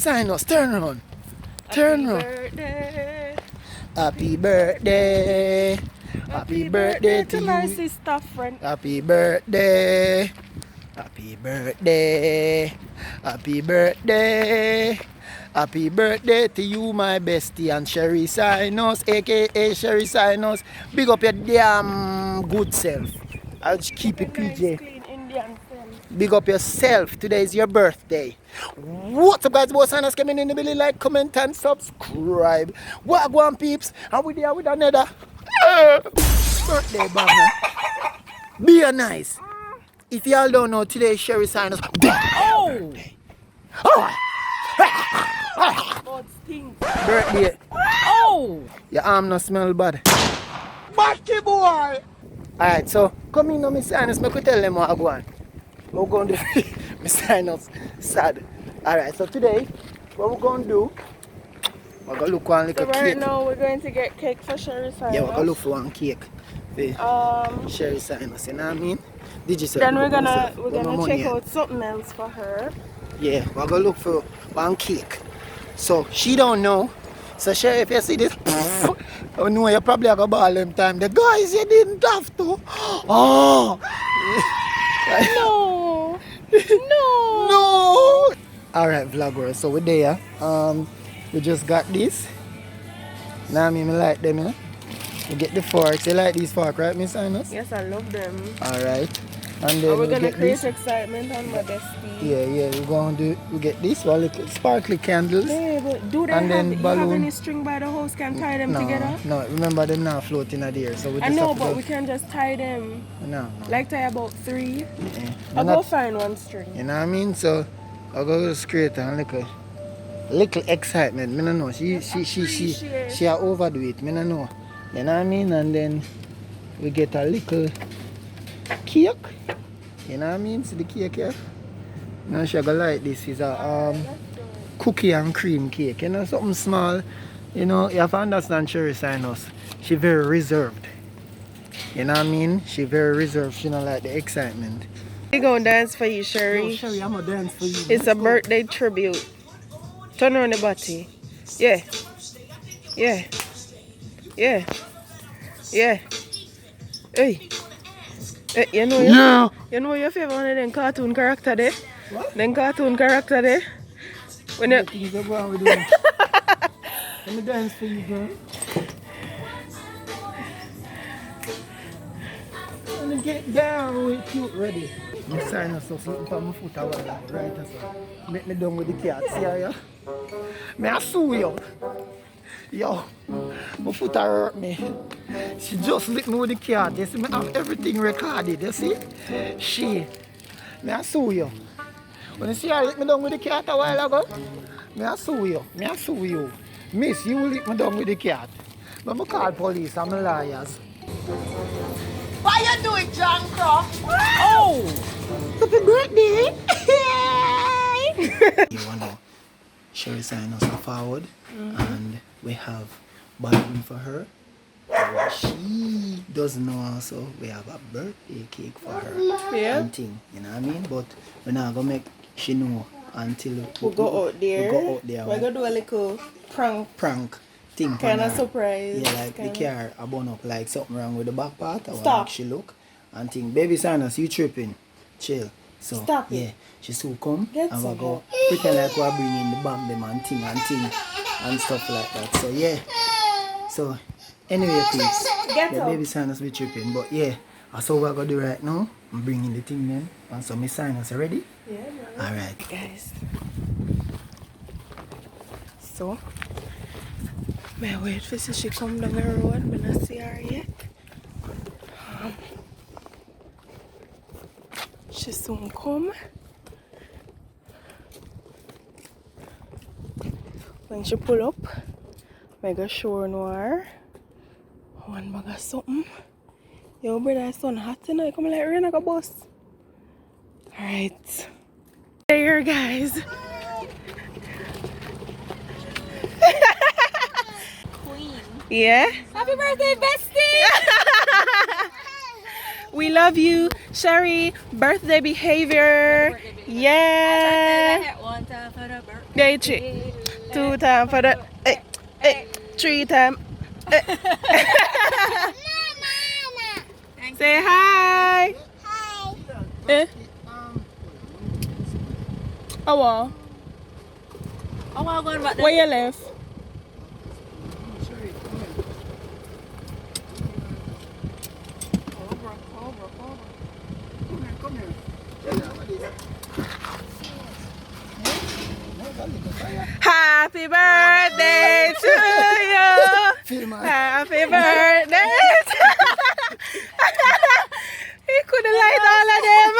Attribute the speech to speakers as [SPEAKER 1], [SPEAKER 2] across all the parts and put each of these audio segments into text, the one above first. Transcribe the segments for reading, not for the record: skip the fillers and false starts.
[SPEAKER 1] Psynos, turn around. Turn around.
[SPEAKER 2] Birthday.
[SPEAKER 1] Happy birthday. Happy birthday to
[SPEAKER 2] my
[SPEAKER 1] you.
[SPEAKER 2] sister friend.
[SPEAKER 1] Happy birthday. Happy birthday. Happy birthday. Happy birthday to you, my bestie, and Sheri Psynos, aka Sheri Psynos. Big up your damn good self. I'll just keep it PJ.
[SPEAKER 2] Nice, clean Indian self.
[SPEAKER 1] Big up yourself. Today is your birthday. What's up, guys? Both Psynos coming in the building. Like, comment, and subscribe. What go on, peeps? And we there with another birthday banger. Be nice. If y'all don't know, today is Sheri Psynos' birthday. Oh!
[SPEAKER 2] God stinks.
[SPEAKER 1] Birthday.
[SPEAKER 2] Oh!
[SPEAKER 1] Your arm no smell bad.
[SPEAKER 3] Batty boy!
[SPEAKER 1] Alright, so come in now, Miss Psynos. Make we tell them what I go on. We're going to do Miss Psynos sad. Alright, so today, what we're going to do, we're going to look for one little
[SPEAKER 2] So right
[SPEAKER 1] cake.
[SPEAKER 2] now we're going to get cake for Sheri Psynos.
[SPEAKER 1] Yeah, we're going to look for one cake for Sheri Psynos, you know what I mean? Did you say?
[SPEAKER 2] Then we're gonna check out something else for her.
[SPEAKER 1] Yeah, we're going to look for one cake. So she don't know. So Sheri, if you see this, I know you probably have a ball them time. The guys, you didn't have to. Oh!
[SPEAKER 2] No! No!
[SPEAKER 1] No! Alright, vloggers, so we're there. We just got this. Now I mean, I like them, you know? We get the forks. You like these forks, right, Miss Psynos?
[SPEAKER 2] Yes, I love them.
[SPEAKER 1] Alright. And then
[SPEAKER 2] we're gonna
[SPEAKER 1] get
[SPEAKER 2] create
[SPEAKER 1] this.
[SPEAKER 2] excitement on my bestie.
[SPEAKER 1] Yeah, we're going to we get this, one little sparkly candles.
[SPEAKER 2] Hey, but do they
[SPEAKER 1] And then
[SPEAKER 2] have
[SPEAKER 1] balloon.
[SPEAKER 2] any string by the house can tie them together?
[SPEAKER 1] No, remember them now floating in the air. So we just
[SPEAKER 2] I know,
[SPEAKER 1] have to
[SPEAKER 2] but
[SPEAKER 1] go.
[SPEAKER 2] we can just tie them.
[SPEAKER 1] No.
[SPEAKER 2] Like tie about 3.
[SPEAKER 1] Yeah.
[SPEAKER 2] I'll
[SPEAKER 1] Not-
[SPEAKER 2] go find one string.
[SPEAKER 1] You know what I mean? So I'll go just create a little excitement. I don't know. She overdo it. I don't know. You know what I mean? And then we get a little cake. You know what I mean? See the cake here? Now she gonna like this. Is a cookie and cream cake. You know, something small. You know, you have to understand Sheri Psynos. She very reserved. You know what I mean? She very reserved. She don't like the excitement.
[SPEAKER 2] We gonna dance for you, Sheri.
[SPEAKER 1] No, Sheri, I'm gonna dance for you.
[SPEAKER 2] It's a birthday tribute. Turn on the body. Yeah. Yeah. Yeah. Yeah. Hey. Hey, you know your favorite one of them cartoon character there?
[SPEAKER 1] What?
[SPEAKER 2] Them cartoon character there? When you...
[SPEAKER 1] Let me dance for you, girl. Let me get down with you. Ready? I'm sorry, so slipping from my foot a while, right? So make me done with the cat. See how you? Me I sue you. Yo, my foot hurt me. She just licked me with the cat. You see, me have everything recorded. You see? Me I sue you. When you see her lick me down with the cat a while ago, me I sue you. Me I sue you. Miss, you lick me down with the cat. But I call police. I'm liars.
[SPEAKER 3] Why you do it, John Croft?
[SPEAKER 2] Oh!
[SPEAKER 1] Happy birthday! You want to Sheri Psynos forward, and we have balloon for her. What she doesn't know also, we have a birthday cake for her.
[SPEAKER 2] Yeah.
[SPEAKER 1] And thing, you know what I mean? But we're not gonna make she know until
[SPEAKER 2] We'll go out there.
[SPEAKER 1] We'll go out there.
[SPEAKER 2] We're gonna do a little prank
[SPEAKER 1] Thing
[SPEAKER 2] kind
[SPEAKER 1] for
[SPEAKER 2] of
[SPEAKER 1] her.
[SPEAKER 2] surprise.
[SPEAKER 1] Yeah, like
[SPEAKER 2] kinda.
[SPEAKER 1] the car a bun up like something wrong with the back part. I
[SPEAKER 2] Stop.
[SPEAKER 1] want she look and think, baby Psynos, you tripping. Chill. So
[SPEAKER 2] Stop it.
[SPEAKER 1] yeah, she still come
[SPEAKER 2] Get
[SPEAKER 1] and we
[SPEAKER 2] some
[SPEAKER 1] go pretend like we're bringing the bam them and thing and stuff like that. So yeah. So anyway, peeps.
[SPEAKER 2] Get
[SPEAKER 1] Yeah,
[SPEAKER 2] up.
[SPEAKER 1] baby Psynos be tripping. But yeah, that's all we're gonna do right now. I'm bringing the thing then. And so Miss Psynos, ready?
[SPEAKER 2] Yeah, man.
[SPEAKER 1] Alright.
[SPEAKER 2] Guys. So, may I wait for see she come down the road. I not see her yet. She soon come. When she pull up, I go show her noir. One bag of something. Yo, brother, sun hot tonight. Come like rain like a bus. Alright. There, guys.
[SPEAKER 4] Queen.
[SPEAKER 2] Yeah?
[SPEAKER 4] Happy birthday, bestie!
[SPEAKER 2] We love you, Sheri. Birthday behavior. Yeah.
[SPEAKER 4] One time for the birthday.
[SPEAKER 2] Day 3. 2 times for the 3 times. Say hi.
[SPEAKER 4] Hi.
[SPEAKER 2] Eh? Oh, wow.
[SPEAKER 4] Oh, I'm going back there.
[SPEAKER 2] Where you left?
[SPEAKER 1] Come here.
[SPEAKER 2] Happy birthday to you. Happy birthday. He couldn't light all of them.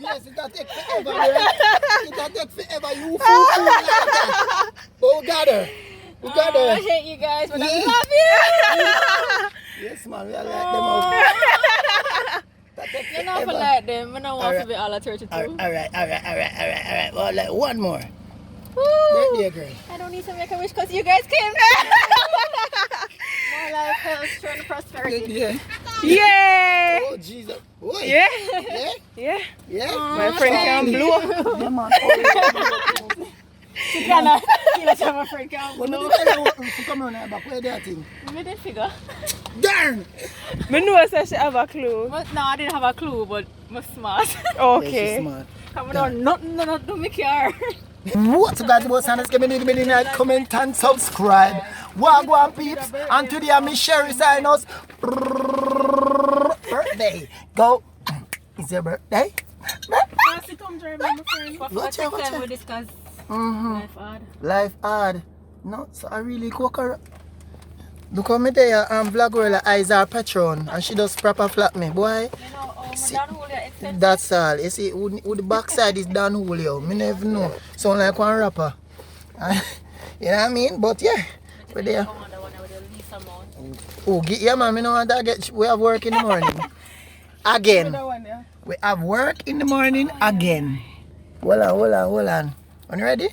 [SPEAKER 1] Yes, it'll take forever, right? It'll take forever, you fool. But we got her. We got
[SPEAKER 4] I
[SPEAKER 1] her.
[SPEAKER 4] hate you guys, but I
[SPEAKER 1] Yeah.
[SPEAKER 4] love you.
[SPEAKER 1] Yes, man, we are like them out. That take
[SPEAKER 4] You're not for
[SPEAKER 1] forever.
[SPEAKER 4] like them. I don't want
[SPEAKER 1] Alright.
[SPEAKER 4] to be all at 32.
[SPEAKER 1] Alright. Well, like one more.
[SPEAKER 4] Woo.
[SPEAKER 1] Birthday girl.
[SPEAKER 4] I don't need to make a wish because you guys came. More life, health, strength, prosperity.
[SPEAKER 1] Yeah.
[SPEAKER 2] Yay!
[SPEAKER 1] Oh, Jesus. Boy.
[SPEAKER 2] Yeah.
[SPEAKER 1] Yeah.
[SPEAKER 2] Yeah.
[SPEAKER 1] Yeah.
[SPEAKER 2] My friend can blow.
[SPEAKER 1] Yeah, man.
[SPEAKER 4] You cannot. You let your friend come.
[SPEAKER 1] When we tell you what to come on here, but where that thing?
[SPEAKER 4] We didn't figure.
[SPEAKER 1] Darn!
[SPEAKER 2] I know that she have a clue.
[SPEAKER 4] But no, I didn't have a clue, but I'm smart.
[SPEAKER 1] Yeah, she's
[SPEAKER 2] Okay.
[SPEAKER 1] smart.
[SPEAKER 4] Come on, nothing, not do me care.
[SPEAKER 1] What's up, guys? What's on this community? Comment and subscribe. Wagwan peeps. And today I'm Miss Sheri Psynos. Birthday. Go. It's your birthday?
[SPEAKER 2] Come drive my friend.
[SPEAKER 1] Watch out, watch out.
[SPEAKER 4] with this because life hard.
[SPEAKER 1] Life hard. No, so I really cook her. Look how me there vlog girl eyes are patron and she does proper flat me, boy.
[SPEAKER 4] You know, my
[SPEAKER 1] See,
[SPEAKER 4] dad hold your expensive.
[SPEAKER 1] That's all. You see, who the backside is down Julio. Me never know. Sound like one rapper. You know what I mean? But yeah, we're there. Oh, yeah, man. Me know want to get. We have work in the morning. Again. We have work in the morning again. Hold on. Are you ready?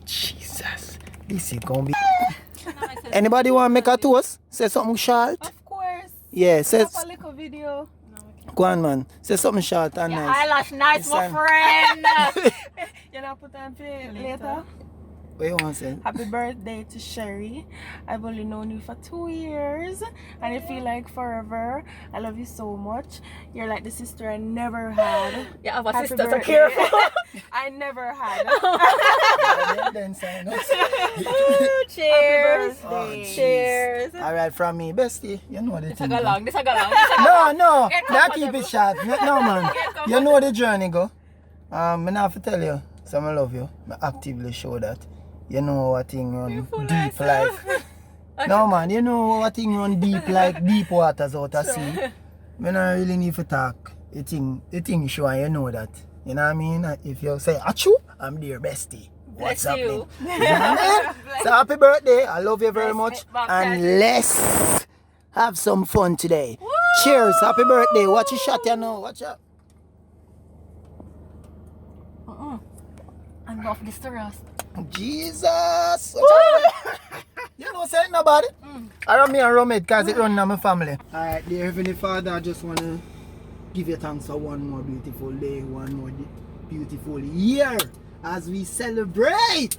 [SPEAKER 1] Jesus. This is gonna be. Anybody want to make a toast? Say something short.
[SPEAKER 2] Of course.
[SPEAKER 1] Yeah, say.
[SPEAKER 2] A little video.
[SPEAKER 1] Go on, man. Say something short and
[SPEAKER 4] Your
[SPEAKER 1] nice.
[SPEAKER 4] eyelash nice, my
[SPEAKER 1] Listen.
[SPEAKER 4] friend.
[SPEAKER 2] You know, put on play later.
[SPEAKER 1] What you want to say?
[SPEAKER 2] Happy birthday to Sheri. I've only known you for 2 years and it feel like forever. I love you so much. You're like the sister I never had.
[SPEAKER 4] Yeah, our
[SPEAKER 2] Happy
[SPEAKER 4] sisters are
[SPEAKER 2] birthday.
[SPEAKER 4] careful.
[SPEAKER 2] I never had.
[SPEAKER 1] Then sign us.
[SPEAKER 4] Cheers.
[SPEAKER 1] Oh, jeez.
[SPEAKER 4] Cheers.
[SPEAKER 1] Alright, from me, bestie. You know the
[SPEAKER 4] This a
[SPEAKER 1] thing.
[SPEAKER 4] go
[SPEAKER 1] go.
[SPEAKER 4] long. This a go long.
[SPEAKER 1] No.
[SPEAKER 4] Get
[SPEAKER 1] Not keep it short. No, man.
[SPEAKER 4] comfortable.
[SPEAKER 1] You know the journey, go. I have to tell you. So I love you. I actively show that. You know what thing run deep like. No, man. You know what thing run deep like deep waters out of sea. I don't really need to talk. The thing show and you know that. You know what I mean? If you say, achoo, I'm there, bestie. What's
[SPEAKER 4] Bless
[SPEAKER 1] happening?
[SPEAKER 4] you.
[SPEAKER 1] You know what I mean? So happy birthday. I love you very much.
[SPEAKER 4] Back
[SPEAKER 1] And
[SPEAKER 4] at
[SPEAKER 1] let's have some fun today. Cheers. Happy birthday. Watch your shot, you know. Watch out.
[SPEAKER 4] I'm off this to rust.
[SPEAKER 1] Jesus. You know, say nobody. I run me and rum it because it run in my family. Alright, dear Heavenly Father, I just want to give you thanks for one more beautiful day, one more beautiful year as we celebrate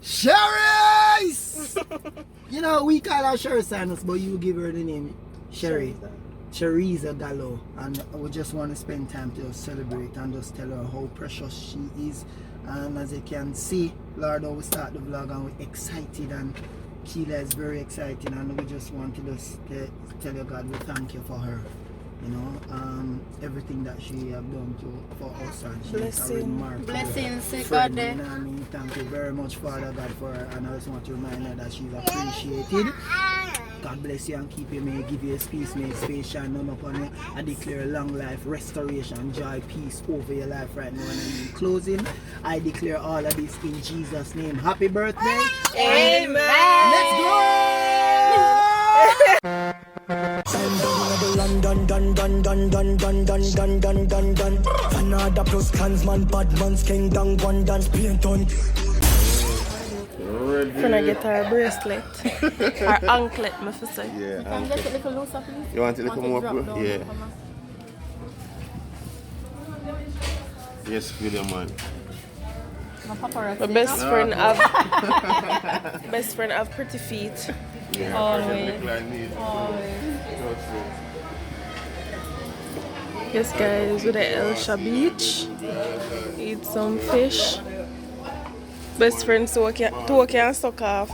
[SPEAKER 1] Sheri's. You know, we call her Sheri Psynos, but you give her the name Sheri. Sheri's Gallo, and we just want to spend time to celebrate and just tell her how precious she is. And as you can see, Lord, how we start the vlog and we're excited, and Sheila is very excited, and we just want to just tell you, God, we thank you for her. You know, everything that she have done for us, and she's a remarkable
[SPEAKER 4] Blessings,
[SPEAKER 1] friend.
[SPEAKER 4] God.
[SPEAKER 1] You know what I mean? Thank you very much, Father God, for her, and I just want to remind her that she's appreciated. God bless you and keep you. May He give you His peace, may His face shine down upon you. I declare long life, restoration, joy, peace over your life right now. And in closing, I declare all of this in Jesus' name. Happy birthday.
[SPEAKER 2] Amen.
[SPEAKER 1] Let's go! Another plus clansman, bad man's king, down one dance, paint on.
[SPEAKER 2] Gonna get her bracelet. Her anklet, my for say.
[SPEAKER 5] Yeah,
[SPEAKER 4] Can you get it a little looser, please?
[SPEAKER 5] you want it a little more?
[SPEAKER 4] drop down
[SPEAKER 5] Yeah.
[SPEAKER 4] from us?
[SPEAKER 5] Yes, William, man.
[SPEAKER 4] My paparazzi.
[SPEAKER 2] My best friend have pretty feet.
[SPEAKER 4] Always.
[SPEAKER 2] Yes guys, we're at Elsha Beach. Eat some fish. Best friend so can suck off.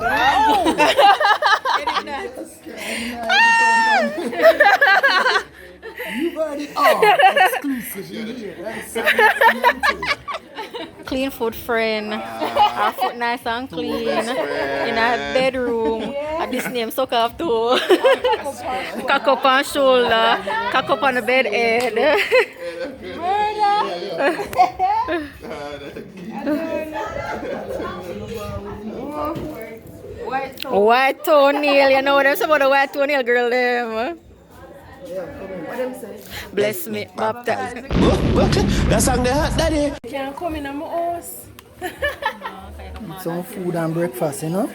[SPEAKER 1] You've already exclusive here.
[SPEAKER 4] Clean food friend. Our food nice and clean. In our bedroom. And this name suck off too. Cock up on shoulder. Cock up on the bed head. White toenail, you know what I'm saying about the white toenail girl them.
[SPEAKER 2] What them say?
[SPEAKER 4] Bless me, baptize.
[SPEAKER 1] That song they hot, daddy.
[SPEAKER 2] Can't come in my house.
[SPEAKER 1] Some food and breakfast, you know.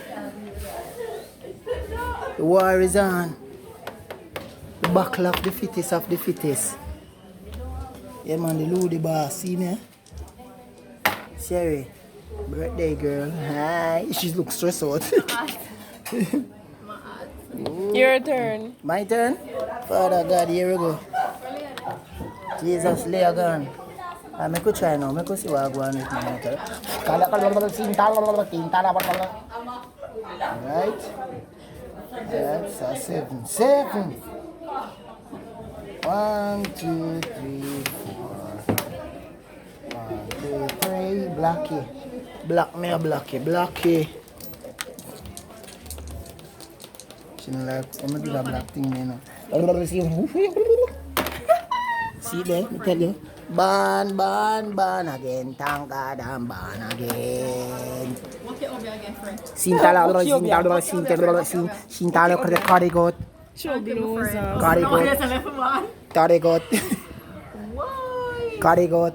[SPEAKER 1] The war is on. The battle of the fittest of the fittest. Yeah man, the Lou the boss, see me? Sheri, birthday girl. Hi. She looks stressed out.
[SPEAKER 2] Your turn.
[SPEAKER 1] My turn? Father God, here we go. Jesus, lay a gun. I could try now. I could see what I'm going with my matter. Alright. That's a 7. 7. 1, 2, 3, 4. 1, 2, 3. Blacky. Black me a blacky. Blacky. She don't like, I'm gonna do that black thing, you know. See there, I tell you. Ban again. Thank God I'm ban again. Sintala, Carigot.
[SPEAKER 2] Show blues.
[SPEAKER 1] Carigot. Carigot.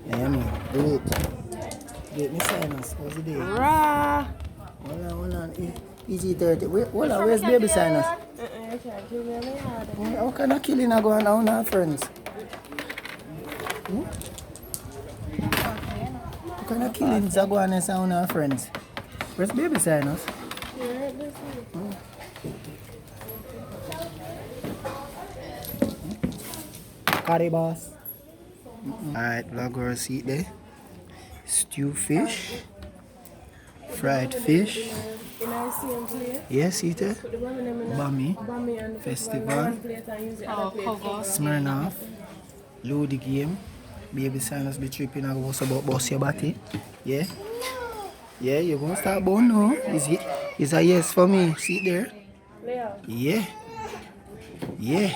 [SPEAKER 1] Yeah, man, do it. Get me Psynos. What's the day?
[SPEAKER 2] Rah.
[SPEAKER 1] Hold on. Easy 30. Hold on, where's baby Psynos?
[SPEAKER 2] I can't kill me on my yard.
[SPEAKER 1] How can I killing a go on our friends? How can I killing a go on our friends? Where's baby Psynos? Curry boss. Alright, vlogger seat there. Stew fish. Fried fish. Yes, eat it. Bami. Festival. Smirnoff. Load the game. Baby Psynos be tripping and what's about boss your body. Yeah. Yeah, you're gonna start born now. Is a yes for me. See there? Yeah. Yeah.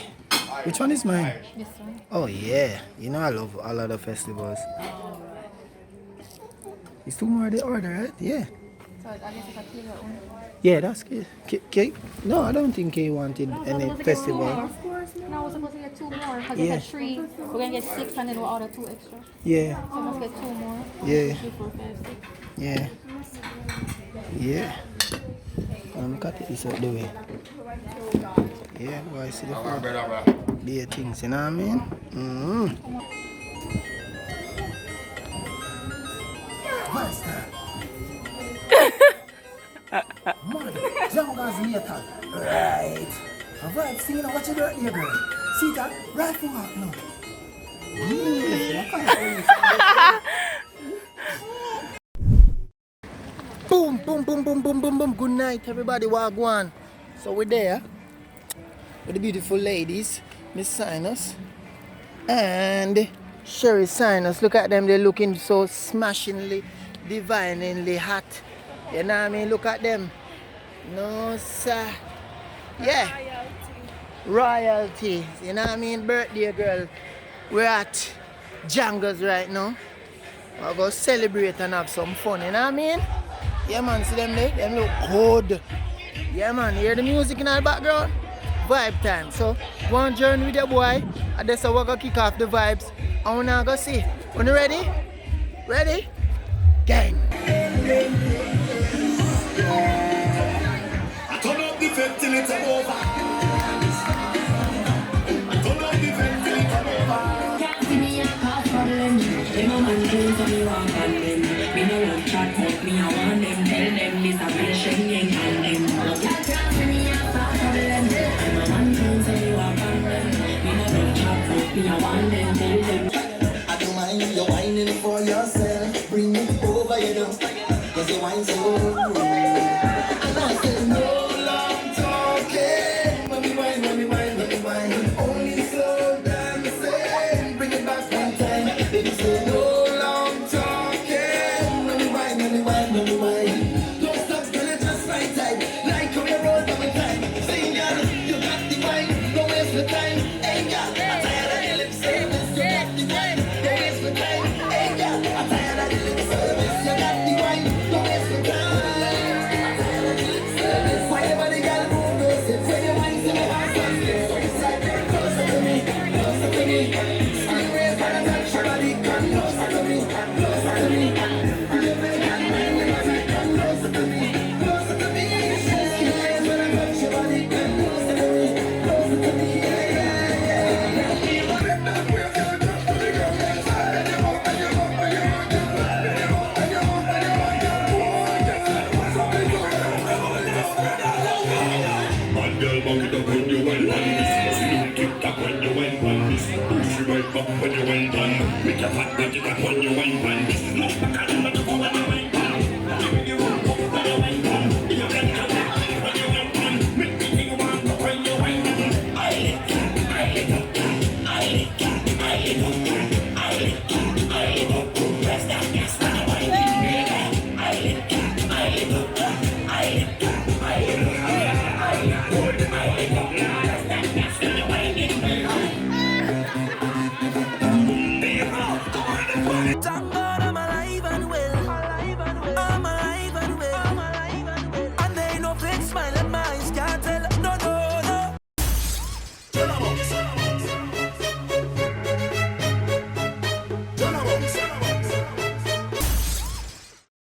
[SPEAKER 1] Which one is mine?
[SPEAKER 4] This one.
[SPEAKER 1] Oh yeah. You know I love all of the festivals. It's 2 more the order, right? Yeah.
[SPEAKER 4] So I guess if I kill your own.
[SPEAKER 1] Yeah, that's good. K? No, I don't think K wanted any festival.
[SPEAKER 4] Of course. No, we're supposed to get 2 more. Because
[SPEAKER 1] Yeah.
[SPEAKER 4] you said 3. We're going to get 6 and then we'll order 2 extra.
[SPEAKER 1] Yeah,
[SPEAKER 4] So let's get 2 more.
[SPEAKER 1] yeah,
[SPEAKER 4] 3, 4, 5, 6.
[SPEAKER 1] yeah, yeah. Look at this out the way. Yeah, boy, see the food. The things, you know what I mean? Master. Jungle later. Right. Alright, see now what you doing here, girl? See that? Right for walk now. Boom. Good night, everybody. Wagwan. So we're there with the beautiful ladies, Miss Psynos and Sheri Psynos. Look at them, they're looking so smashingly, divinely hot. You know what I mean? Look at them. No, sir. Yeah. Royalty. You know what I mean? Birthday girl. We're at Jangles right now. I'll go celebrate and have some fun. You know what I mean? Yeah, man. See them there? Them look good. Yeah, man. Hear the music in the background? Vibe time. So, go on journey with your boy. And that's how we're going to kick off the vibes. And we're now going to see. Are you ready? Ready? Gang.
[SPEAKER 5] Turn up the fed till it's over. Turn up the fed till it's over. Them a man clean so me want on them. Me no want chat but me I want them. Tell them this a real Schengen and them. No cat can't see me a far from them. I'm a man clean so me want on them. Me no want chat but me I want them. Tell them.
[SPEAKER 6] I don't mind you whining for yourself. Bring it over, you know. Cause you whine so rude. And I said no long talking. When we whine, when we whine, when we whine. Only slow dancing. Bring it back one time. Baby say no long talking. When we whine, when we whine, when we whine. Don't stop till it's just right time. Like how you roll down the time. Sing girl, you got the wine. Don't waste the time. Hey girl, I'm tired of the lip service. You got the wine. Don't waste the time. Hey girl, I'm tired of the lip service. You got the wine. Don't waste the time. I'm tired of the lip service. Why everybody got move those hips? When you wine, see me ass and slip. So it's like closer to me, closer to me. Scream raise and touch your body. Come closer to me, closer to me. You make me mind when I say come closer to me, closer to me. Scream raise when I touch your body. Come closer to me, closer to me. Yeah, yeah, yeah.
[SPEAKER 7] Bad girl bang it up when you went on this. Slow tick tock when you went on this. Push right back when you went on. Make your fat body back when you went on this. Look back at when you go when you went on. When you walk up when you went on. You can come back when you went on. Make me think about up when you went on. I lick up, I lick up, I lick up, I lick up, I lick up, I lick up. Press that gas when you went on. I lick up, I lick up, I lick up, I lick up.
[SPEAKER 8] Thank God I'm alive and well. I'm alive and well. And they no fake smile at my eyes can't tell. No, no, no.